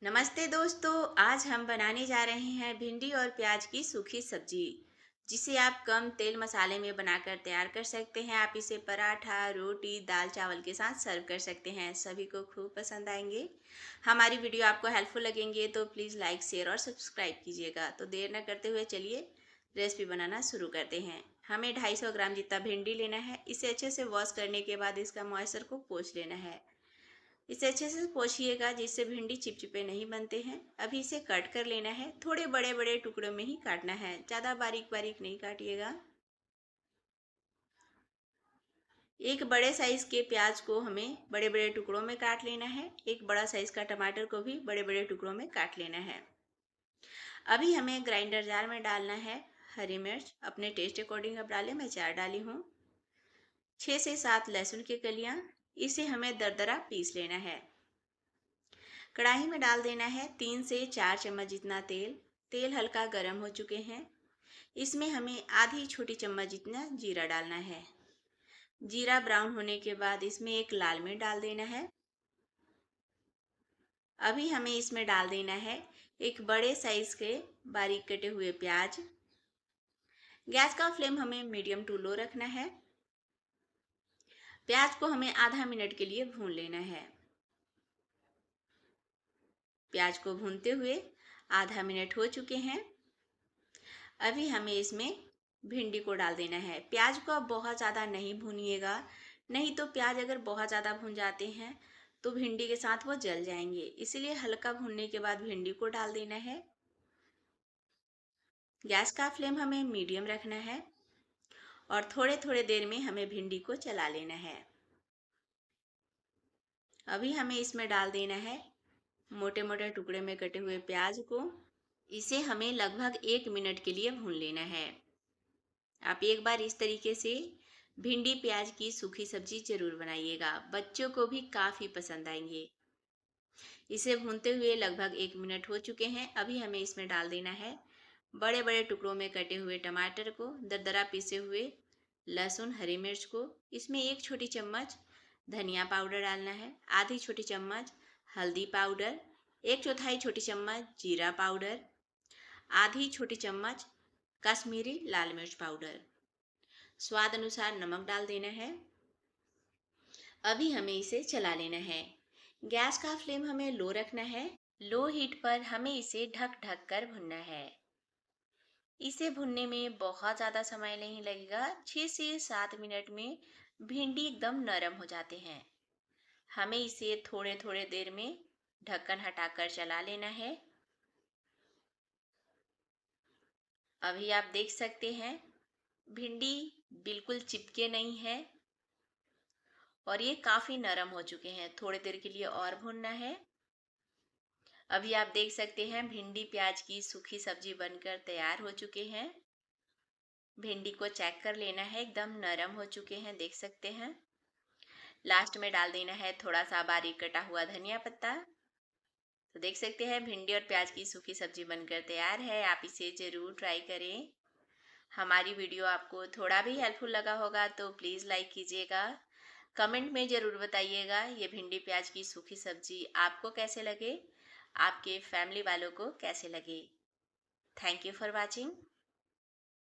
नमस्ते दोस्तों। आज हम बनाने जा रहे हैं भिंडी और प्याज की सूखी सब्जी, जिसे आप कम तेल मसाले में बनाकर तैयार कर सकते हैं। आप इसे पराठा, रोटी, दाल चावल के साथ सर्व कर सकते हैं। सभी को खूब पसंद आएंगे। हमारी वीडियो आपको हेल्पफुल लगेंगे तो प्लीज़ लाइक, शेयर और सब्सक्राइब कीजिएगा। तो देर न करते हुए चलिए रेसिपी बनाना शुरू करते हैं। हमें 250 ग्राम जितना भिंडी लेना है। इसे अच्छे से वॉश करने के बाद इसका मॉइस्चर को पोंछ लेना है। इसे अच्छे से पोंछिएगा जिससे भिंडी चिपचिपे नहीं बनते हैं। अभी इसे कट कर लेना है। थोड़े बड़े बड़े टुकड़ों में ही काटना है, ज़्यादा बारीक बारीक नहीं काटिएगा। एक बड़े साइज के प्याज को हमें बड़े बड़े टुकड़ों में काट लेना है। एक बड़ा साइज का टमाटर को भी बड़े बड़े टुकड़ों में काट लेना है। अभी हमें ग्राइंडर जार में डालना है हरी मिर्च। अपने टेस्ट अकॉर्डिंग अब डालें, मैं 4 डाली हूँ। 6 से 7 लहसुन की कलियां। इसे हमें दरदरा पीस लेना है। कढ़ाई में डाल देना है 3 से 4 चम्मच जितना तेल। तेल हल्का गर्म हो चुके हैं। इसमें हमें आधी छोटी चम्मच जितना जीरा डालना है। जीरा ब्राउन होने के बाद इसमें एक लाल मिर्च डाल देना है। अभी हमें इसमें डाल देना है एक बड़े साइज के बारीक कटे हुए प्याज। गैस का फ्लेम हमें मीडियम टू लो रखना है। प्याज को हमें आधा मिनट के लिए भून लेना है। प्याज को भूनते हुए आधा मिनट हो चुके हैं। अभी हमें इसमें भिंडी को डाल देना है। प्याज को आप बहुत ज़्यादा नहीं भूनिएगा, नहीं तो प्याज अगर बहुत ज़्यादा भून जाते हैं तो भिंडी के साथ वो जल जाएंगे। इसलिए हल्का भूनने के बाद भिंडी को डाल देना है। गैस का फ्लेम हमें मीडियम रखना है और थोड़े थोड़े देर में हमें भिंडी को चला लेना है। अभी हमें इसमें डाल देना है मोटे मोटे टुकड़े में कटे हुए प्याज को। इसे हमें लगभग 1 मिनट के लिए भून लेना है। आप एक बार इस तरीके से भिंडी प्याज की सूखी सब्जी जरूर बनाइएगा, बच्चों को भी काफ़ी पसंद आएंगे। इसे भूनते हुए लगभग 1 मिनट हो चुके हैं। अभी हमें इसमें डाल देना है बड़े बड़े टुकड़ों में कटे हुए टमाटर को, दरदरा पीसे हुए लहसुन, हरी मिर्च को। इसमें 1 छोटी चम्मच धनिया पाउडर डालना है, आधी छोटी चम्मच हल्दी पाउडर, 1/4 छोटी चम्मच जीरा पाउडर, आधी छोटी चम्मच कश्मीरी लाल मिर्च पाउडर, स्वाद अनुसार नमक डाल देना है। अभी हमें इसे चला लेना है। गैस का फ्लेम हमें लो रखना है। लो हीट पर हमें इसे ढक ढक कर भुनना है। इसे भुनने में बहुत ज़्यादा समय नहीं लगेगा। 6 से 7 मिनट में भिंडी एकदम नरम हो जाते हैं। हमें इसे थोड़े थोड़े देर में ढक्कन हटाकर चला लेना है। अभी आप देख सकते हैं भिंडी बिल्कुल चिपके नहीं है और ये काफ़ी नरम हो चुके हैं। थोड़ी देर के लिए और भूनना है। अभी आप देख सकते हैं भिंडी प्याज की सूखी सब्जी बनकर तैयार हो चुके हैं। भिंडी को चेक कर लेना है, एकदम नरम हो चुके हैं, देख सकते हैं। लास्ट में डाल देना है थोड़ा सा बारीक कटा हुआ धनिया पत्ता। तो देख सकते हैं भिंडी और प्याज की सूखी सब्जी बनकर तैयार है। आप इसे ज़रूर ट्राई करें। हमारी वीडियो आपको थोड़ा भी हेल्पफुल लगा होगा तो प्लीज़ लाइक कीजिएगा। कमेंट में ज़रूर बताइएगा ये भिंडी प्याज की सूखी सब्जी आपको कैसे लगे, आपके फैमिली वालों को कैसे लगे। Thank you for watching.